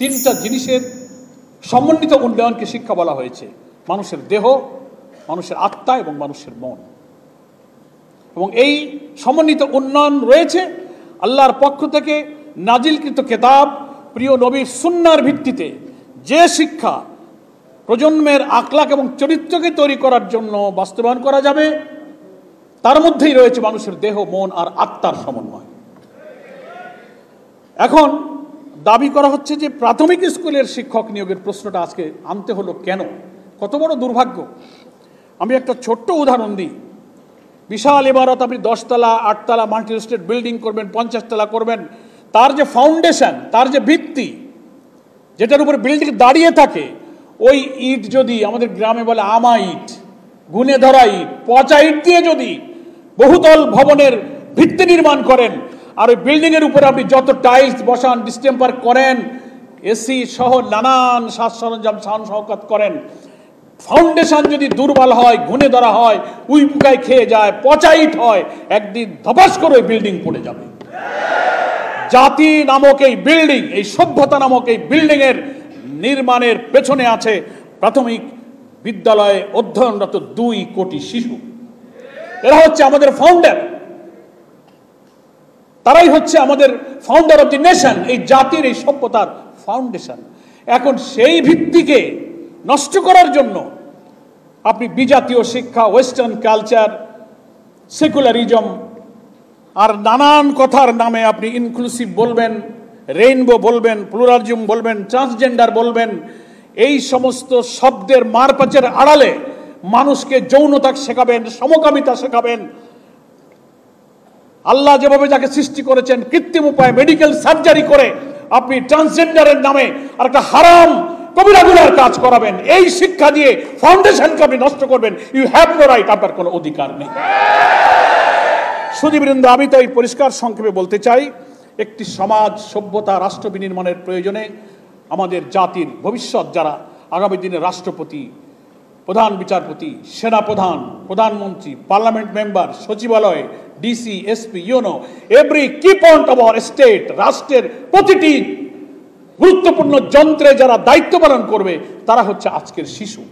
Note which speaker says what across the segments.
Speaker 1: তিনটা জিনিসের সমন্বিত উন্নয়নকে শিক্ষা বলা হয়েছে: মানুষের দেহ, মানুষের আত্মা এবং মানুষের মন। এবং এই সমন্বিত উন্নয়ন রয়েছে আল্লাহর পক্ষ থেকে নাজিলকৃত কিতাব প্রিয় নবীর সুন্নাহর ভিত্তিতে। যে শিক্ষা প্রজন্মের আখলাক এবং চরিত্রকে তৈরি করার জন্য বাস্তবায়ন করা যাবে, তার মধ্যেই রয়েছে মানুষের দেহ, মন আর আত্মার সমন্বয়। এখন দাবি করা হচ্ছে যে প্রাথমিক স্কুলের শিক্ষক নিয়োগের প্রশ্নটা আজকে আনতে হলো কেন? কত বড় দুর্ভাগ্য! আমি একটা ছোট্ট উদাহরণ দিই। বিশাল ইমারত, আপনি 10 তলা 8 তলা মাল্টি স্টেট বিল্ডিং করবেন, 50 তলা করবেন, তার যে ফাউন্ডেশন, তার যে ভিত্তি, যেটার উপরে বিল্ডিং দাঁড়িয়ে থাকে, ওই ইট যদি আমাদের গ্রামে বলে আমা ইট, গুনে ধরা ইট, পচা ইট দিয়ে যদি বহুতল ভবনের ভিত্তি নির্মাণ করেন, আর ওই বিল্ডিং এর উপরে আপনি যত টাইলস বসান, ডিস্টেম্পার করেন, এসি সহ নানান সাজ সরঞ্জাম শান শওকত করেন, ফাউন্ডেশন যদি দুর্বল হয়, ঘুনে ধরা হয়, উই পোকায় খেয়ে যায়, পচা ইট হয়, একদিন ধপাস করে ওই বিল্ডিং পড়ে যাবে। জাতি নামক এই বিল্ডিং, এই সভ্যতা নামক এই বিল্ডিং এর নির্মাণের পেছনে আছে প্রাথমিক বিদ্যালয়ে অধ্যয়নরত 2 কোটি শিশু। এরা হচ্ছে আমাদের ফাউন্ডার, তারাই হচ্ছে আমাদের ফাউন্ডার অফ দি নেশন, এই জাতির, এই সভ্যতার ফাউন্ডেশন। এখন সেই ভিত্তিকে নষ্ট করার জন্য আপনি বিজাতীয় শিক্ষা, ওয়েস্টার্ন কালচার, সেকুলারিজম আর নানান কথার নামে আপনি ইনক্লুসিভ বলবেন, রেইনবো বলবেন, প্লুরালিজম বলবেন, ট্রান্সজেন্ডার বলবেন, এই সমস্ত শব্দের মারপ্যাচের আড়ালে মানুষকে যৌনতা শেখাবেন, সমকামিতা শেখাবেন। আল্লাহ যেভাবে যাকে সৃষ্টি করেছেন কৃত্রিম উপায়ে মেডিকেল সার্জারি করে আপনি ট্রান্সজেন্ডারের নামে আর একটা হারাম কবিরা গুনার কাজ করাবেন। এই শিক্ষা দিয়ে ফাউন্ডেশনকে আপনি নষ্ট করবেন। ইউ হ্যাভ নো রাইট, আপনার কোনো অধিকার নেই। সুধীবৃন্দ, আমি তাই পরিষ্কার সংক্ষেপে বলতে চাই, একটি সমাজ, সভ্যতা, রাষ্ট্র বিনির্মাণের প্রয়োজনে আমাদের জাতির ভবিষ্যৎ যারা আগামী দিনে রাষ্ট্রপতি, প্রধান বিচারপতি, সেনাপ্রধান, প্রধানমন্ত্রী, পার্লামেন্ট মেম্বার, সচিবালয়, DC, SP, UNO, every key point of our state, রাষ্ট্রের প্রতিটি গুরুত্বপূর্ণ যন্ত্রে যারা দায়িত্ব পালন করবে, তারা হচ্ছে আজকের শিশু।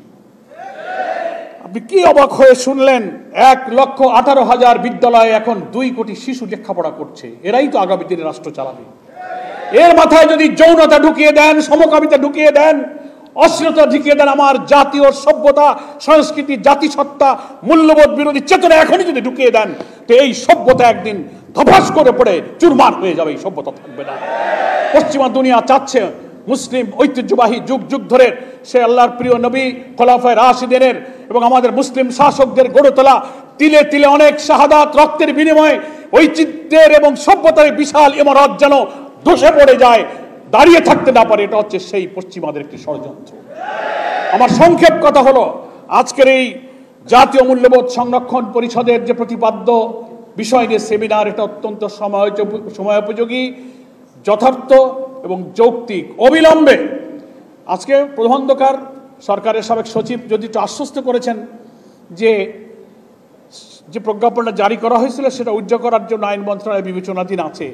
Speaker 1: আপনি কি অবাক হয়ে শুনলেন, 1,18,000 বিদ্যালয়ে এখন 2 কোটি শিশু লেখাপড়া করছে। এরাই তো আগামী দিনে রাষ্ট্র চালাবে। এর মাথায় যদি যৌনতা ঢুকিয়ে দেন, সমকামিতা ঢুকিয়ে দেন, অশ্লীলতা ঢুকিয়ে দেন, আমার জাতীয় সভ্যতা, সংস্কৃতি, জাতিসত্তা, মূল্যবোধ বিরোধী চেতনা এখনই যদি ঢুকিয়ে দেন, তো এই সভ্যতা একদিন ধপাস করে পড়ে চুরমার হয়ে যাবে। এই সভ্যতা থাকবে না। পশ্চিমা দুনিয়া চাচ্ছে মুসলিম ঐতিহ্যবাহী যুগ যুগ ধরে সে আল্লাহর প্রিয় নবী, খোলাফায়ে রাশিদিনের এবং আমাদের মুসলিম শাসকদের গড়ে তোলা তিলে তিলে অনেক শাহাদাত, রক্তের বিনিময়ে ঐতিহ্যের এবং সভ্যতার বিশাল ইমারত যেন ধসে পড়ে যায়, দাঁড়িয়ে থাকতে না পারে। এটা হচ্ছে সেই পশ্চিমাদের একটি ষড়যন্ত্র। আমার সংক্ষেপ কথা হলো, আজকের এই জাতীয় মূল্যবোধ সংরক্ষণ পরিষদের যে প্রতিপাদ্য বিষয় নিয়ে সেমিনার, এটা অত্যন্ত সময়োপযোগী, যথার্থ এবং যৌক্তিক। অবিলম্বে আজকে প্রবন্ধকার সরকারের সাবেক সচিব যদি একটু আশ্বস্ত করেছেন যে প্রজ্ঞাপনটা জারি করা হয়েছিল সেটা উজ্জ্ব করার জন্য আইন মন্ত্রণালয় বিবেচনাধীন আছে।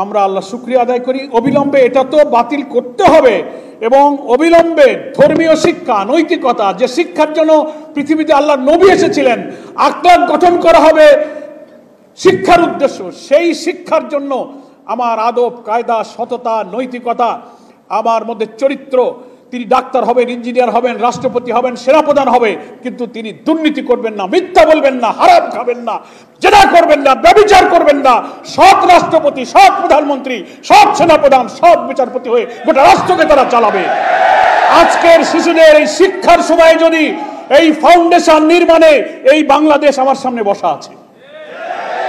Speaker 1: আমরা আল্লাহ শুকরিয়া আদায় করি। অবিলম্বে এটা তো বাতিল করতে হবে এবং অবিলম্বে ধর্মীয় শিক্ষা, নৈতিকতা, যে শিক্ষার জন্য পৃথিবীতে আল্লাহ নবী এসেছিলেন, আখলাক গঠন করা হবে শিক্ষার উদ্দেশ্য। সেই শিক্ষার জন্য আমার আদব কায়দা, সততা, নৈতিকতা, আমার মধ্যে চরিত্র, তিনি ডাক্তার হবেন, ইঞ্জিনিয়ার হবেন, রাষ্ট্রপতি হবেন, সেনাপ্রধান হবে, কিন্তু তিনি দুর্নীতি করবেন না, মিথ্যা বলবেন না, হারাম খাবেন না, জেনা করবেন না, ব্যভিচার করবেন না, সৎ রাষ্ট্রপতি, সৎ প্রধানমন্ত্রী, সৎ সেনাপ্রধান, সৎ বিচারপতি হয়ে গোটা রাষ্ট্রকে তারা চালাবে। আজকের শিশুদের এই শিক্ষার সময় যদি এই ফাউন্ডেশন নির্মাণে এই বাংলাদেশ আমার সামনে বসা আছে,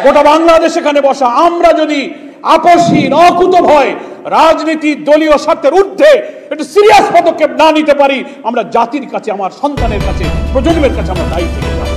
Speaker 1: গোটা বাংলাদেশ এখানে বসা, আমরা যদি আপসহীন, অকুতভয়, রাজনীতি, দলীয় স্বার্থের ঊর্ধ্বে একটু সিরিয়াস পদক্ষেপ না নিতে পারি, আমরা জাতির কাছে, আমার সন্তানের কাছে, প্রজন্মের কাছে আমরা দায়ী থেকে যাব।